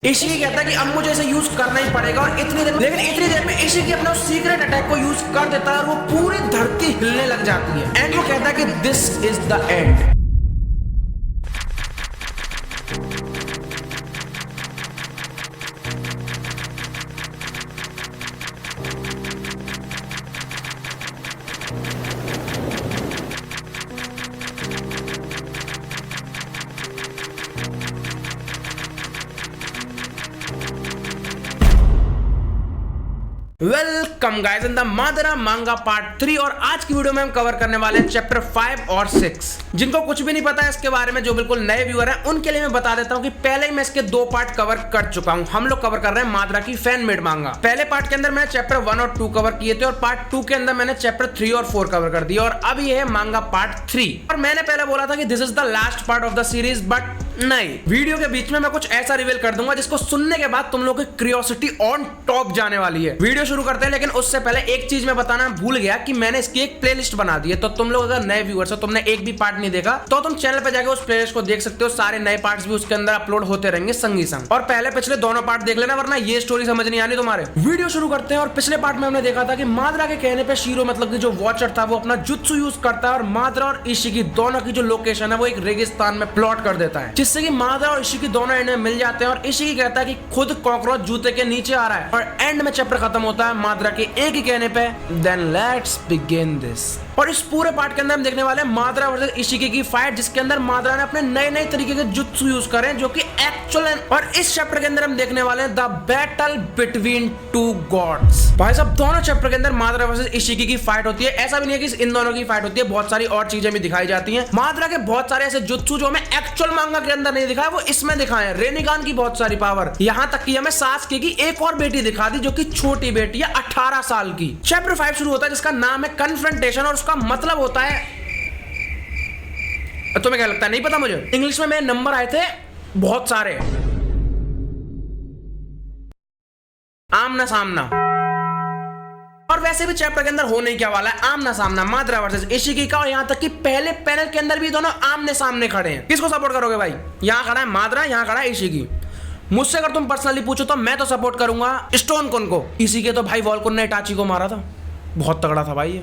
इशिकी कहता है कि अब मुझे इसे यूज करना ही पड़ेगा और इतनी देर में इशिकी अपना सीक्रेट अटैक को यूज कर देता है और वो पूरी धरती हिलने लग जाती है एंड वो कहता है कि this is the end. Welcome guys in the Madara manga part 3 और आज की वीडियो में हम कवर करने वाले हैं चैप्टर 5 और 6। जिनको कुछ भी नहीं पता है इसके बारे में, जो बिल्कुल नए व्यूअर हैं उनके लिए मैं बता देता हूं कि पहले ही मैं इसके 2 पार्ट कवर कर चुका हूं। हम लोग कवर कर रहे हैं मादरा की फैन मेड मांगा। पहले पार्ट के अंदर मैंने चैप्टर 1 और 2 कवर किए थे और पार्ट 2 के अंदर मैंने चैप्टर 3 और 4 कवर कर दिया और अब ये है मांगा पार्ट 3। और मैंने पहले बोला था कि this is the last part of the series, but नहीं, वीडियो के बीच में मैं कुछ ऐसा रिवील कर दूंगा जिसको सुनने के बाद तुम लोगों की क्यूरियोसिटी ऑन टॉप जाने वाली है। वीडियो शुरू करते हैं, लेकिन उससे पहले एक चीज मैं बताना भूल गया कि मैंने इसकी एक प्लेलिस्ट बना दी है। तो तुम लोग अगर नए व्यूअर्स हो, तुमने एक भी पार्ट नहीं देखा, तो तुम चैनल पे जाकर उस प्लेलिस्ट को देख सकते हो। सारे नए पार्ट्स भी उसके अंदर अपलोड होते रहेंगे संगी संग, और पहले पिछले दोनों पार्ट देख लेना, वरना ये स्टोरी समझ नहीं आनी तुम्हारे। वीडियो शुरू करते हैं और पिछले पार्ट में हमने देखा था कि मादरा के कहने पे शीरो मतलब कि जो वॉचर था वो अपना जुत्सु यूज करता है और मादरा और इशिकी दोनों की जो लोकेशन है वो एक रेगिस्तान में प्लॉट कर देता है, जिससे कि मादरा और इशिकी दोनों एंड में मिल जाते हैं। और इशिकी कहता है कि खुद कॉकरोच जूते के नीचे आ रहा है और एंड में चैप्टर खत्म होता है मादरा के एक ही कहने पे, देन लेट्स बिगिन दिस। और इस पूरे पार्ट के अंदर हम देखने वाले हैं मादरा वर्सेस इशिकी की फाइट, जिसके अंदर मादरा ने अपने नए नए तरीके के जुत्सु यूज करे जो कि एक्चुअल है। और इस चैप्टर के अंदर हम देखने वाले हैं the battle between two gods. भाई साहब, दोनों चैप्टर के अंदर मादरा वर्सेस इशिकी की फाइट होती है। ऐसा भी नहीं है कि इन दोनों की फाइट होती है, बहुत सारी और चीजें भी दिखाई जाती हैं। मादरा के बहुत सारे ऐसे जुत्सु जो हमें एक्चुअल मांगा के अंदर नहीं दिखाए, वो इसमें दिखाए हैं। रेनिगान की बहुत सारी पावर, यहां तक कि हमें सासके की एक और बेटी दिखा दी जो कि छोटी बेटी है 18 साल की। चैप्टर 5 शुरू होता है जिसका नाम है कन्फ्रंटेशन और उसका मतलब होता है, तुम्हें क्या लगता है? नहीं पता मुझे। इंग्लिश में मेरे नंबर आए थे बहुत सारे, आमना सामना। और वैसे भी चैप्टर के अंदर होने क्या वाला है आमना सामना, मादरा वर्सेस इशिकी का। और यहां तक कि पहले पैनल के अंदर भी दोनों आमने सामने खड़े हैं। किसको सपोर्ट करोगे भाई? यहां खड़ा है मादरा, यहां खड़ा है इशिकी। मुझसे अगर तुम पर्सनली पूछो तो मैं तो सपोर्ट करूंगा स्टोन कुन को। इसी के तो भाई वॉलकुन ने इटाची को मारा था, बहुत तगड़ा था भाई ये।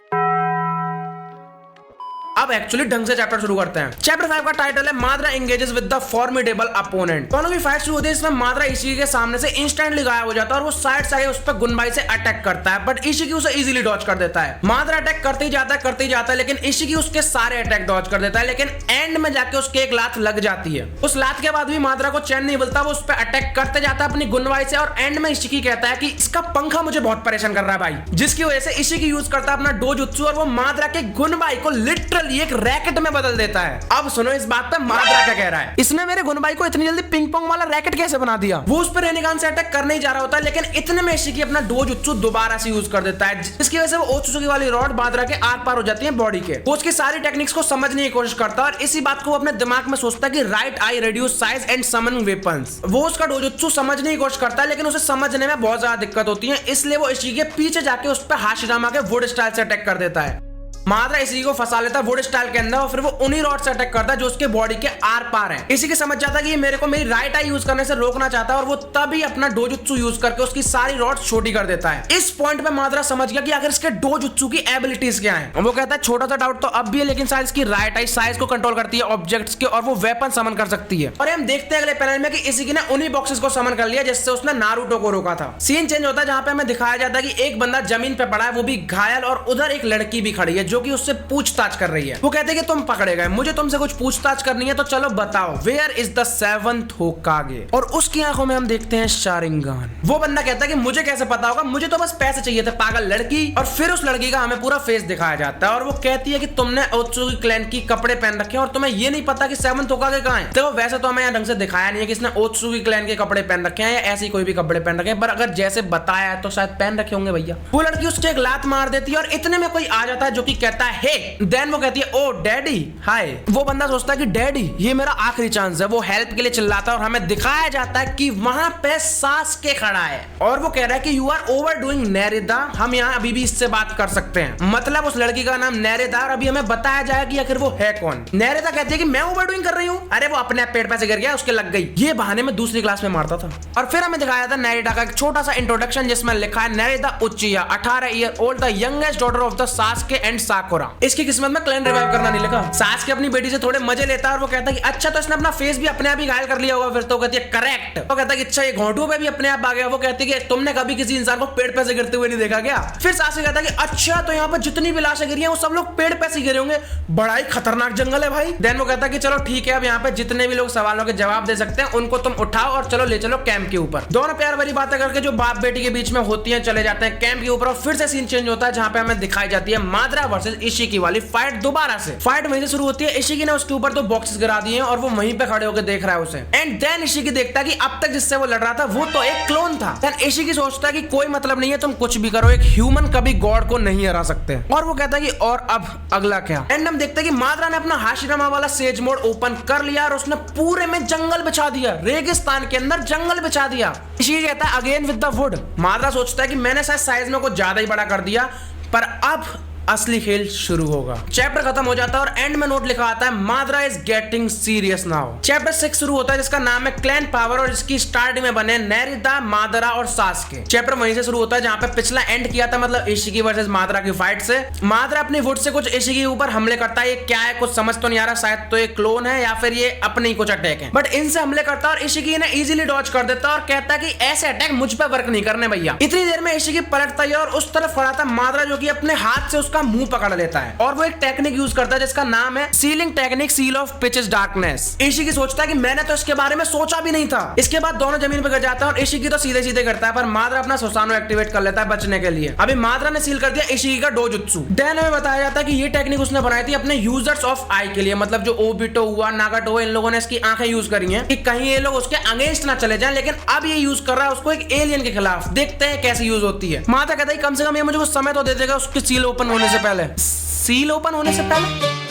अब एक्चुअली ढंग से चैप्टर शुरू करते हैं। चैप्टर 5 का टाइटल है Madara engages with the formidable opponent. दोनों की फाइट शुरू होती है, इसमें मादरा इशिकी के सामने से इंस्टेंटली गायब हो जाता है और वो साइड से उस पर गुनबाई से अटैक करता है, बट इशिकी उसे इजीली डॉज कर देता है। मादरा अटैक करते ही जाता है, लेकिन इशिकी उसके सारे अटैक डॉज कर देता है। लेकिन एंड में जाके उसके एक लात लग जाती है। उस लात के बाद भी मादरा को चैन नहीं मिलता, वो उस पर अटैक करते जाता है अपनी गुनबाई से। और एंड में इशिकी कहता है कि इसका पंखा मुझे बहुत परेशान कर रहा है भाई, जिसकी वजह से इशिकी यूज करता है अपना डोजुत्सु और वो मादरा के गुनबाई को लिटरली एक रैकेट बदल देता है। अब सुनो इस बात पे मादरा क्या कह रहा है। इसने मेरे गुनबाई को इतनी जल्दी पिंग पोंग वाला रैकेट कैसे बना दिया? वो उस पर रेनिगान से अटैक करने ही जा रहा होता है, लेकिन इतने में इशिकी अपना डोजुत्सु दोबारा से यूज कर देता है, जिसकी वजह से वो ओत्सुकी वाली रॉड मादरा के आर पार हो जाती है बॉडी के। वो उसकी सारी टेक्निक्स को समझने की कोशिश करता है और इसी बात को वो अपने दिमाग में सोचता है कि right I reduce size and summon weapons. वो उसका डोजुत्सु समझने की कोशिश करता है, लेकिन उसे समझने में बहुत ज्यादा दिक्कत होती है, इसलिए वो इशिकी के पीछे जाके उस पर हाशिरामा के वुड स्टाइल से अटैक कर देता है। मादरा इसी को फंसा लेता है वुड स्टाइल के अंदर और फिर वो उन्हीं रॉड से अटैक करता है जो उसके बॉडी के आर पार है। इसी के समझ जाता है कि ये मेरे को मेरी राइट आई यूज करने से रोकना चाहता है और वो तभी अपना डोजुत्सु यूज करके उसकी सारी रॉड छोटी कर देता है। इस पॉइंट पे मादरा समझ गया कि आखिर इसके डोजुत्सु की एबिलिटीज क्या हैं। वो कहता है छोटा सा डाउट तो अब भी है, लेकिन शायद इसकी राइट आई साइज को कंट्रोल करती है ऑब्जेक्ट्स के और वो वेपन समन कर सकती है। और हम देखते हैं अगले पैनल में कि इसी ने उन्हीं बॉक्सेस को समन कर लिया जिससे उसने नारुतो को रोका था। सीन चेंज होता है जहां पे हमें दिखाया जाता है कि एक बंदा जमीन पे पड़ा है, वो भी घायल, और उधर एक लड़की भी खड़ी है जो कि उससे पूछताछ कर रही है। वो कहते हैं कि तुम पकड़े गए, मुझे तुमसे कुछ पूछताछ करनी है, तो चलो बताओ वेयर इज द 7th होकागे। और उसकी आंखों में हम देखते हैं शारिंगान। वो बंदा कहता है कि मुझे कैसे पता होगा, मुझे तो बस पैसे चाहिए थे पागल लड़की। और फिर उस लड़की का हमें पूरा फेस दिखाया जाता है और वो कहती है कि तुमने ओत्सुकी क्लैन की कपड़े पहन रखे हैं और तुम्हें ये नहीं पता कि 7th होकागे कहां है। देखो वैसे तो हमें यहाँ ढंग से दिखाया नहीं है कि इसने ओत्सुकी क्लैन के कपड़े पहन रखे हैं या ऐसे कोई भी कपड़े पहन रखे हैं, पर अगर जैसे बताया है तो शायद पहन रखे होंगे भैया। वो लड़की उसके एक लात मार देती है और इतने में कोई आ जाता है जो कि कहता है हे, देन वो कहती है ओ डैडी हाय। वो बंदा सोचता है कि डैडी ये मेरा आखिरी चांस है। वो हेल्प के लिए चिल्लाता है और हमें दिखाया जाता है कि वहां पे सास्के खड़ा है और वो कह रहा है कि यू आर ओवर डूइंग नेरिदा, हम यहाँ अभी भी इससे बात कर सकते हैं। मतलब उस लड़की का नाम नेरिदा और अभी हमें बताया जाएगा कि आखिर वो है कौन। नेरिदा कहती है कि मैं ओवर डूइंग कर रही हूँ, अरे वो अपने पेड़ पे से गिर गया, उसके लग गई। ये बहाने में दूसरी क्लास में मारता था। और फिर हमें दिखाया था नेरिदा का एक छोटा सा इंट्रोडक्शन जिसमें लिखा है नेरिदा उचिया 18 year old the youngest daughter of the Sasuke and साकुरा। इसकी किस्मत में क्लैन रिवाइव करना नहीं लिखा। सास्के अपनी बेटी से थोड़े मजे लेता है और वो कहता है कि अच्छा तो इसने अपना फेस भी अपने आप ही घायल कर लिया होगा। फिर तो कहती है करेक्ट। वो कहता है कि अच्छा ये घोंटू पे भी अपने आप आ गया। वो कहती है कि तुमने कभी किसी इंसान को पेड़ पे से गिरते हुए नहीं देखा क्या? फिर सास्के कहता है कि अच्छा तो यहाँ पर जितनी भी लाशें गिरी हैं वो सब लोग पेड़ पे से गिरे होंगे, बड़ा ही खतरनाक जंगल है भाई। देन वो कहता है कि चलो ठीक है, अब यहाँ पे जितने भी लोग सवालों के जवाब दे सकते हैं उनको तुम उठाओ और चलो ले चलो कैंप के ऊपर। दोनों प्यार भरी बातें करके जो बाप बेटी के बीच में होती हैं चले जाते हैं कैंप के ऊपर। और फिर से सीन चेंज होता है जहाँ पे हमें दिखाई जाती है माद्रा वर्सेस इशिकी वाली फाइट दोबारा से। फाइट वहीं से शुरू होती है। इशिकी ने उसके ऊपर 2 बॉक्सेस गिरा दिए हैं और वो वहीं पे खड़े होकर देख रहा है उसे। एंड देन इशिकी देखता है कि अब तक जिससे वो लड़ रहा था वो तो एक क्लोन था। देन इशिकी सोचता है कि कोई मतलब नहीं है, तुम कुछ भी करो, एक ह्यूमन कभी गॉड को नहीं हरा सकते। और वो कहता है कि और अब अगला क्या? एंड हम देखते हैं कि माद्रा ने अपना हाशिरामा वाला सेज मोड ओपन कर लिया और उसने पूरे में जंगल बिछा दिया, रेगिस्तान के अंदर जंगल बिछा दिया। इशिकी कहता है अगेन विद द वुड। माद्रा सोचता है कि मैंने शायद साइज में कुछ ज्यादा ही बड़ा कर दिया, पर अब असली खेल शुरू होगा। चैप्टर खत्म हो जाता है और एंड में नोट लिखा आता है Madara is getting serious now. Chapter 6 शुरू होता है जिसका नाम है क्लैन पावर और इसकी स्टार्टिंग में बने नेरिदा, माद्रा और सास्के। चैप्टर वहीं से शुरू होता है जहां पे पिछला एंड किया था, मतलब इशिकी वर्सेस माद्रा की फाइट से। माद्रा अपनी वुड से कुछ इशिकी के ऊपर हमले करता है। ये क्या है कुछ समझ तो नहीं आ रहा, शायद तो ये क्लोन है या फिर ये अपने ही कुछ अटैक है, बट इनसे हमले करता है और इशिकी इन्हें इजीली डॉज कर देता है और कहता है कि ऐसे अटैक मुझ पर वर्क नहीं करने भैया। इतनी देर में इशिकी पलटता है और उस तरफ खड़ा था माद्रा जो कि अपने हाथ से उसका मुंह पकड़ लेता है और वो एक टेक्निक यूज करता है जिसका नाम है sealing technique, seal of pitches darkness. Ishiki सोचता है कि मैंने तो इसके बारे में सोचा भी नहीं था। इसके बाद दोनों जमीन पर गिर जाते हैं और इशिकी तो सीधे सीधे करता है, पर माद्रा अपना सुसानो एक्टिवेट कर लेता है बचने के लिए। अभी माद्रा ने सील कर दिया इशिकी का डोजुत्सु। देन हमें बताया जाता है कि ये टेक्निक उसने बनाई थी अपने यूजर्स ऑफ आई के लिए, मतलब जो ओबिटो हुआ, नागाटो हुआ, इन लोगों ने इसकी आंखें यूज करी हैं कि कहीं ये लोग उसके अगेंस्ट ना चले जाएं, लेकिन अब ये यूज कर रहा है उसको एक एलियन के खिलाफ। देखते हैं कैसे यूज होती है। माद्रा कहता है कम से कम ये मुझे कुछ समय तो दे देगा उसकी सील ओपन होने से पहले। सील ओपन होने से पहले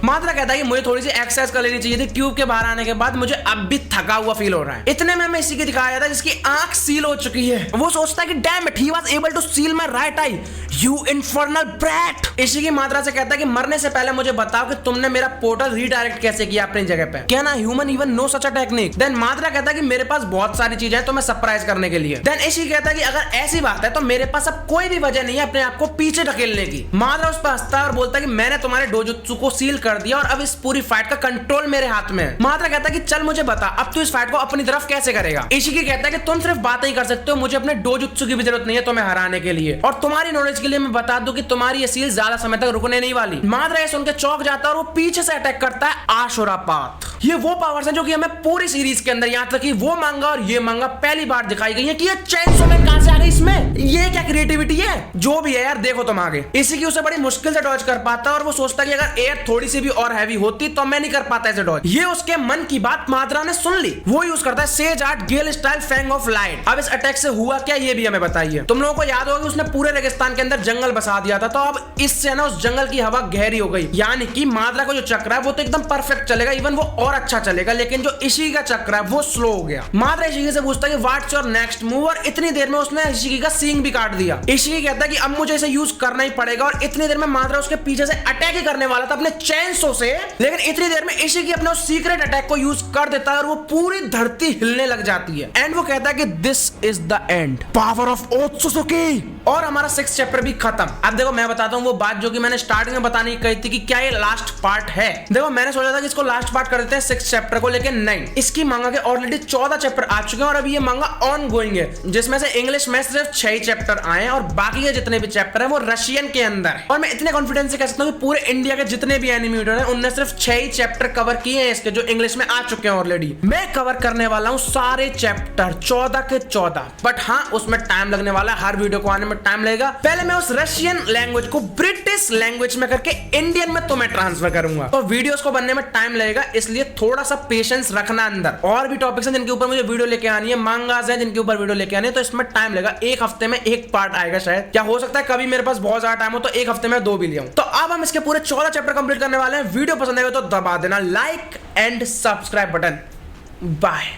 माद्रा कहता है कि मुझे थोड़ी सी एक्सरसाइज कर लेनी चाहिए थी, ट्यूब के बाहर आने के बाद मुझे अब भी थका हुआ फील हो रहा है। इतने में हमें इसी के दिखाया जाता है जिसकी आंख सील हो चुकी है। वो सोचता है कि damn it, he was able to seal my right eye, you infernal brat. Ishiki Madara से कहता है कि मरने से पहले मुझे बताओ कि तुमने मेरा पोर्टल रीडायरेक्ट कैसे किया अपनी जगह पे। क्या ना human even know such a technique. Then Madara कहता है कि मेरे पास बहुत सारी चीजें हैं तो मैं सरप्राइज करने के लिए। देन इशिकी कहता है कि अगर ऐसी बात है तो मेरे पास अब कोई भी वजह नहीं है अपने आप को पीछे ढकेलने की। माद्रा उस पर हंसता है और बोलता है कि मैंने तुम्हारे डोजुत्सु को सील कर दिया और अब इस पूरी फाइट का कंट्रोल मेरे हाथ में है। माद्रा कहता है कि चल मुझे बता अब तू इस फाइट को अपनी तरफ कैसे करेगा। इशिकी कहता है कि तुम सिर्फ बातें ही कर सकते हो, मुझे अपने डोजुत्सु की भी जरूरत नहीं है तुम्हें हराने के लिए। और तुम्हारी नॉलेज के लिए मैं बता दूं कि तुम्हारी ये सील ज्यादा समय तक रुकने नहीं वाली। माद्रा ये सुनकर चौंक जाता है और वो पीछे से अटैक करता है आशुरापात। ये वो पावर्स हैं जो कि हमें पूरी सीरीज के अंदर, यहाँ तक कि वो मांगा और ये मांगा पहली बार दिखाई गई है कि ये चेनसो मैन कहां से आ गई इसमें। ये क्या क्रिएटिविटी है, जो भी है यार देखो तुम आगे। इसी की उसे बड़ी मुश्किल से डॉज कर पाता और वो सोचता है कि अगर एयर थोड़ी सी भी और हैवी होती तो मैं नहीं कर पाता ऐसे डॉज। ये उसके मन की बात माद्रा ने सुन ली। वो यूज करता है sage art gale style fang of light. अब इस अटैक से हुआ क्या ये भी हमें बताइए। तुम लोगों को याद होगा उसने पूरे रेगिस्तान के अंदर जंगल बसा दिया था, तो अब इससे ना उस जंगल की हवा गहरी हो गई, यानी कि माद्रा को जो चक्र है वो तो एकदम परफेक्ट चलेगा, इवन वो और अच्छा चलेगा, लेकिन जो इशिकी का चक्र है वो स्लो हो गया। माद्रा इशिकी से पूछता है कि व्हाट्स योर नेक्स्ट मूव, और इतनी देर में उसने इशिकी का सींग भी काट दिया। इशिकी कहता है कि अब मुझे इसे यूज करना ही पड़ेगा, और इतनी देर में माद्रा उसके पीछे से अटैक ही करने वाला था अपने चेनसो से, लेकिन इतनी देर में इशिकी अपने उस सीक्रेट अटैक को यूज कर देता है और वो पूरी धरती हिलने लग जाती है। एंड वो कहता है कि this is the end, power of Otsutsuki. और हमारा 6th चैप्टर भी खत्म। अब देखो मैं बताता हूँ वो बात जो कि मैंने स्टार्टिंग में बताने की कही थी कि क्या ये लास्ट पार्ट है। देखो मैंने सोचा था कि इसको लास्ट पार्ट कर देते हैं 6th चैप्टर को, लेकिन नहीं, इसकी मांगा के ऑलरेडी 14 चैप्टर आ चुके हैं और अभी ये मांगा ऑन गोइंग है, जिसमें से इंग्लिश में सिर्फ 6 ही चैप्टर आए हैं और बाकी के जितने भी चैप्टर हैं वो रशियन के अंदर है। और मैं इतने कॉन्फिडेंस से कह सकता हूँ कि पूरे इंडिया के जितने भी एनिमी वीडियो ने उनने सिर्फ 6 ही चैप्टर कवर किए हैं इसके, जो इंग्लिश में आ चुके हैं ऑलरेडी। मैं कवर करने वाला हूँ सारे चैप्टर 14 के 14, बट हाँ उसमें टाइम लगने वाला है, हर वीडियो को आने में टाइम लगेगा। पहले मैं उस रशियन लैंग्वेज को ब्रिटिश लैंग्वेज में करके इंडियन में तुम्हें ट्रांसफर करूंगा, तो वीडियोस को बनने में टाइम लगेगा, इसलिए थोड़ा सा पेशेंस रखना अंदर। और भी टॉपिक्स हैं जिनके ऊपर मुझे वीडियो लेके आनी है, मांगास हैं जिनके ऊपर वीडियो लेके आनी है, तो इसमें टाइम लगेगा। एक हफ्ते में एक पार्ट आएगा शायद, क्या हो सकता है कभी मेरे पास बहुत ज्यादा टाइम हो तो एक हफ्ते में 2 भी ले आऊं। तो अब हम इसके पूरे 14 चैप्टर कंप्लीट करने वाले हैं। वीडियो पसंद आएगा तो दबा देना like and subscribe button. Bye.